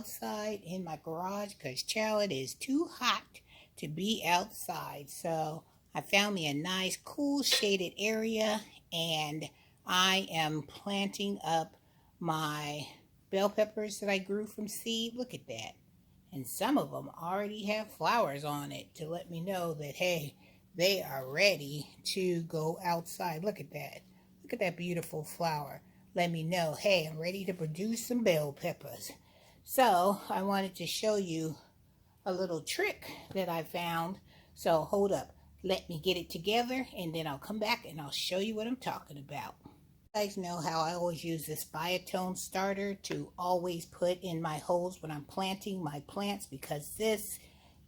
outside in my garage because, child, it is too hot to be outside. So I found me a nice, cool, shaded area, and I am planting up my bell peppers that I grew from seed. Look at that. And some of them already have flowers on it to let me know that, hey, they are ready to go outside. Look at that. Look at that beautiful flower. Let me know, hey, I'm ready to produce some bell peppers. So I wanted to show you a little trick that I found. So hold up. Let me get it together, and then I'll come back and I'll show you what I'm talking about. You guys know how I always use this biotone starter to always put in my holes when I'm planting my plants, because this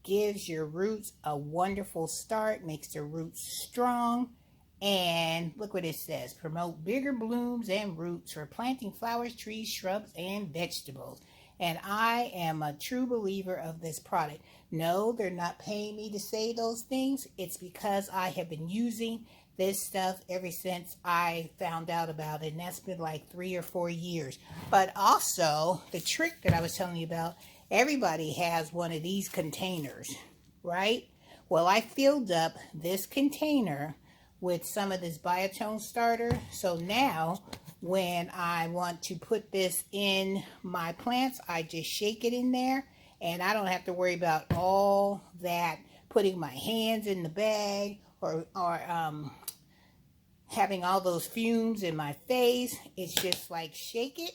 gives your roots a wonderful start, makes the roots strong. And look what it says: promote bigger blooms and roots for planting flowers, trees, shrubs, and vegetables. And I am a true believer of this product. No, they're not paying me to say those things. It's because I have been using this stuff ever since I found out about it, and that's been like 3 or 4 years. But also, the trick that I was telling you about, everybody has one of these containers, right? Well, I filled up this container with some of this biotone starter. So now when I want to put this in my plants, I just shake it in there, and I don't have to worry about all that putting my hands in the bag or having all those fumes in my face. It's just like shake it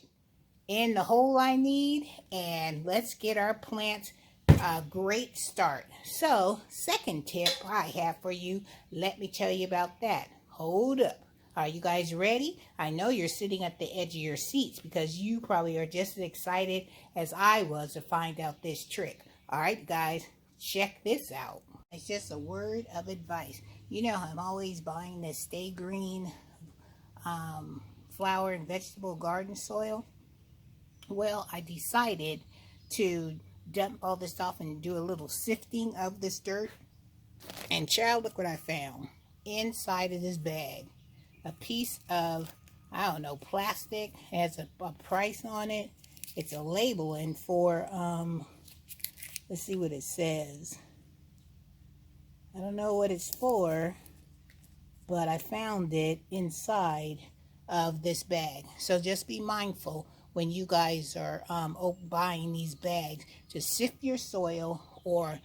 in the hole I need, and let's get our plants a great start. So, second tip I have for you, let me tell you about that. Hold up. Are you guys ready? I know you're sitting at the edge of your seats because you probably are just as excited as I was to find out this trick. All right, guys, check this out. It's just a word of advice. You know, I'm always buying this Stay Green flower and vegetable garden soil. Well, I decided to dump all this off and do a little sifting of this dirt. And child, look what I found inside of this bag. A piece of, I don't know, plastic. It has a price on it. It's a labeling for, let's see what it says. I don't know what it's for, but I found it inside of this bag. So just be mindful when you guys are buying these bags to sift your soil, or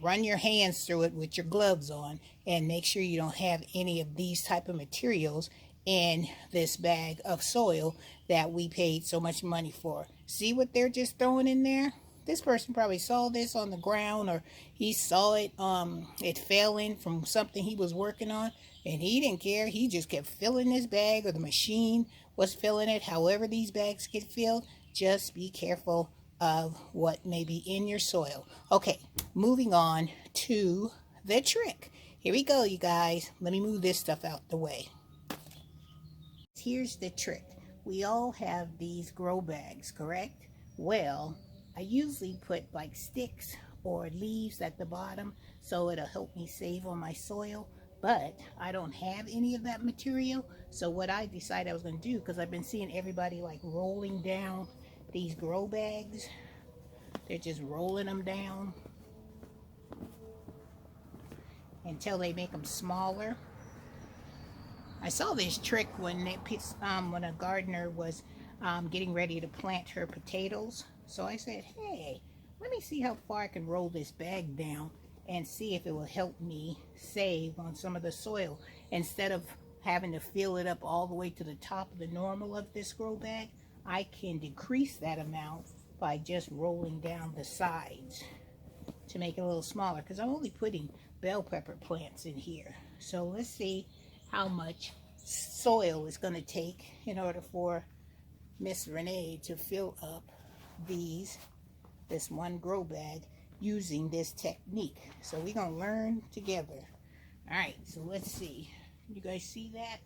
run your hands through it with your gloves on, and make sure you don't have any of these type of materials in this bag of soil that we paid so much money for. See what they're just throwing in there? This person probably saw this on the ground, or he saw it it failing from something he was working on, and he didn't care. He just kept filling this bag, or the machine was filling it. However these bags get filled, just be careful of what may be in your soil. Okay, moving on to the trick. Here we go, you guys. Let me move this stuff out the way. Here's the trick. We all have these grow bags, correct? Well, I usually put like sticks or leaves at the bottom so it'll help me save on my soil, but I don't have any of that material. So what I decided I was going to do, because I've been seeing everybody like rolling down these grow bags, they're just rolling them down until they make them smaller. I saw this trick when a gardener was getting ready to plant her potatoes. So I said, hey, let me see how far I can roll this bag down and see if it will help me save on some of the soil. Instead of having to fill it up all the way to the top of the normal of this grow bag, I can decrease that amount by just rolling down the sides to make it a little smaller, because I'm only putting bell pepper plants in here. So let's see how much soil it's going to take in order for Miss Renee to fill up this one grow bag using this technique. So we're going to learn together. All right, so let's see. You guys see that?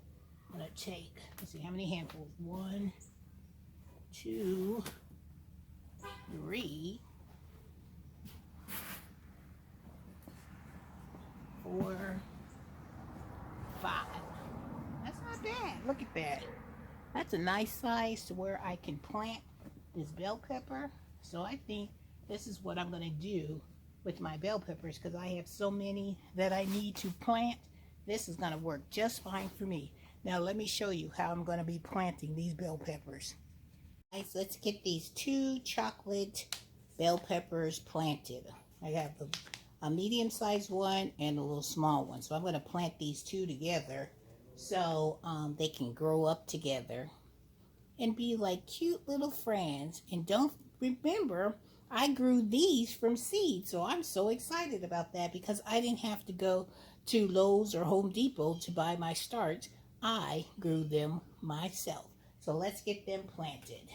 I'm going to take, let's see how many handfuls. 1, 2, 3, 4, 5. That's not bad. Look at that. That's a nice size to where I can plant this bell pepper. So I think this is what I'm going to do with my bell peppers, because I have so many that I need to plant. This is going to work just fine for me. Now let me show you how I'm going to be planting these bell peppers. Guys, let's get these 2 chocolate bell peppers planted. I have a medium-sized one and a little small one. So I'm going to plant these 2 together so they can grow up together and be like cute little friends. And don't remember, I grew these from seed. So I'm so excited about that because I didn't have to go to Lowe's or Home Depot to buy my starts. I grew them myself. So let's get them planted.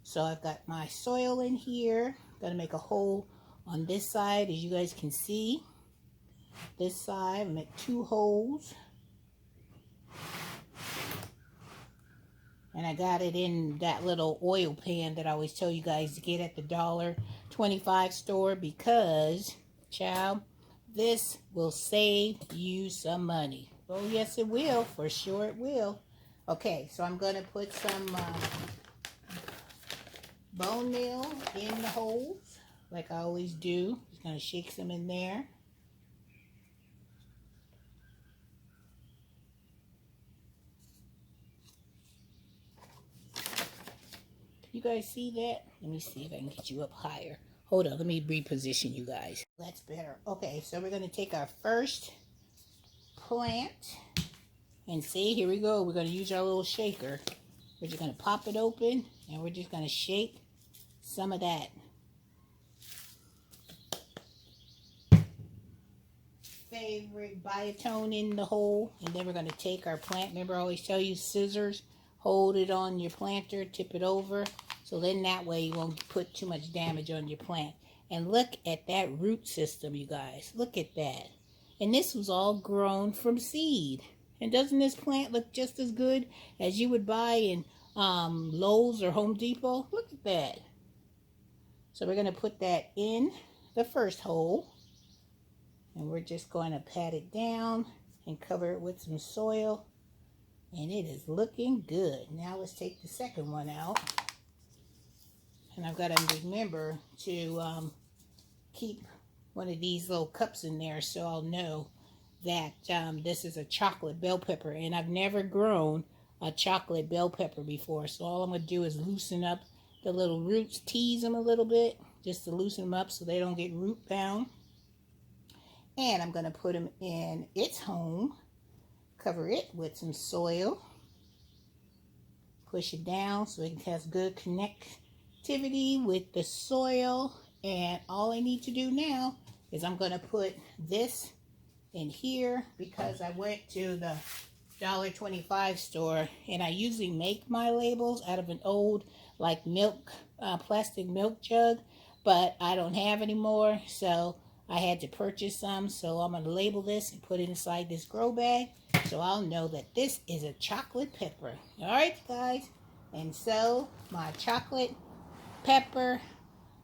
So I've got my soil in here. I'm going to make a hole on this side, as you guys can see. This side, I'm make 2 holes. And I got it in that little oil pan that I always tell you guys to get at the $1.25 store, because, child, this will save you some money. Oh, yes, it will. For sure it will. Okay, so I'm going to put some bone meal in the holes, like I always do. Just going to shake some in there. You guys see that? Let me see if I can get you up higher. Hold on, let me reposition you guys. That's better. Okay, so we're going to take our first plant and see, here we go. We're going to use our little shaker. We're just going to pop it open and we're just going to shake some of that favorite biotone in the hole. And then we're going to take our plant. Remember, I always tell you, scissors, hold it on your planter, tip it over. So then that way you won't put too much damage on your plant. And look at that root system, you guys. Look at that. And this was all grown from seed. And doesn't this plant look just as good as you would buy in Lowe's or Home Depot? Look at that. So we're going to put that in the first hole. And we're just going to pat it down and cover it with some soil. And it is looking good. Now let's take the second one out. And I've got to remember to keep one of these little cups in there so I'll know that this is a chocolate bell pepper. And I've never grown a chocolate bell pepper before. So all I'm going to do is loosen up the little roots, tease them a little bit, just to loosen them up so they don't get root bound. And I'm going to put them in its home. Cover it with some soil. Push it down so it has good connectivity with the soil. And all I need to do now is I'm going to put this in here because I went to the $1.25 store and I usually make my labels out of an old like milk, plastic milk jug, but I don't have any more, so I had to purchase some. So I'm going to label this and put it inside this grow bag so I'll know that this is a chocolate pepper. All right, guys. And so my chocolate pepper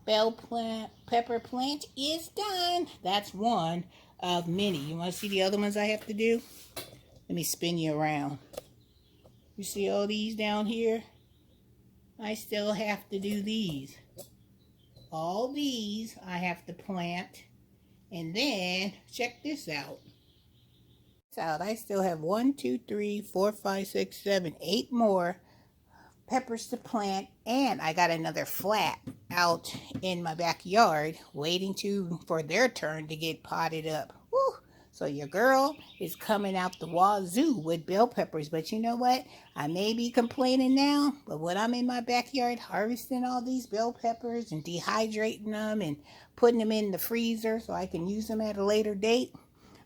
pepper plant is done. That's one of many. You want to see the other ones I have to do? Let me spin you around. You see all these down here? I still have to do these. All these I have to plant. And then, check this out. I still have 1, 2, 3, 4, 5, 6, 7, 8 more peppers to plant. And I got another flat out in my backyard waiting for their turn to get potted up. Woo! So your girl is coming out the wazoo with bell peppers. But you know what? I may be complaining now, but when I'm in my backyard harvesting all these bell peppers and dehydrating them and putting them in the freezer so I can use them at a later date,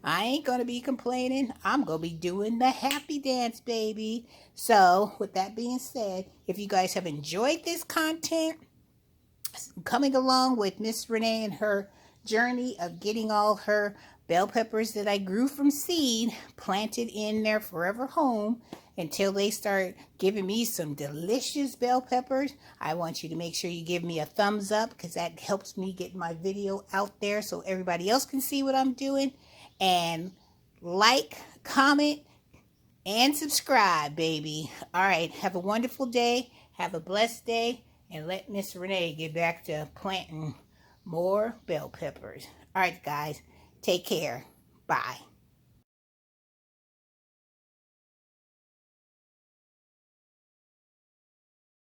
I ain't going to be complaining. I'm going to be doing the happy dance, baby. So with that being said, if you guys have enjoyed this content, coming along with Miss Renee and her journey of getting all her bell peppers that I grew from seed planted in their forever home until they start giving me some delicious bell peppers, I want you to make sure you give me a thumbs up because that helps me get my video out there so everybody else can see what I'm doing. And like, comment, and subscribe, baby. All right, have a wonderful day. Have a blessed day. and let Miss Renee get back to planting more bell peppers. All right, guys, take care. Bye.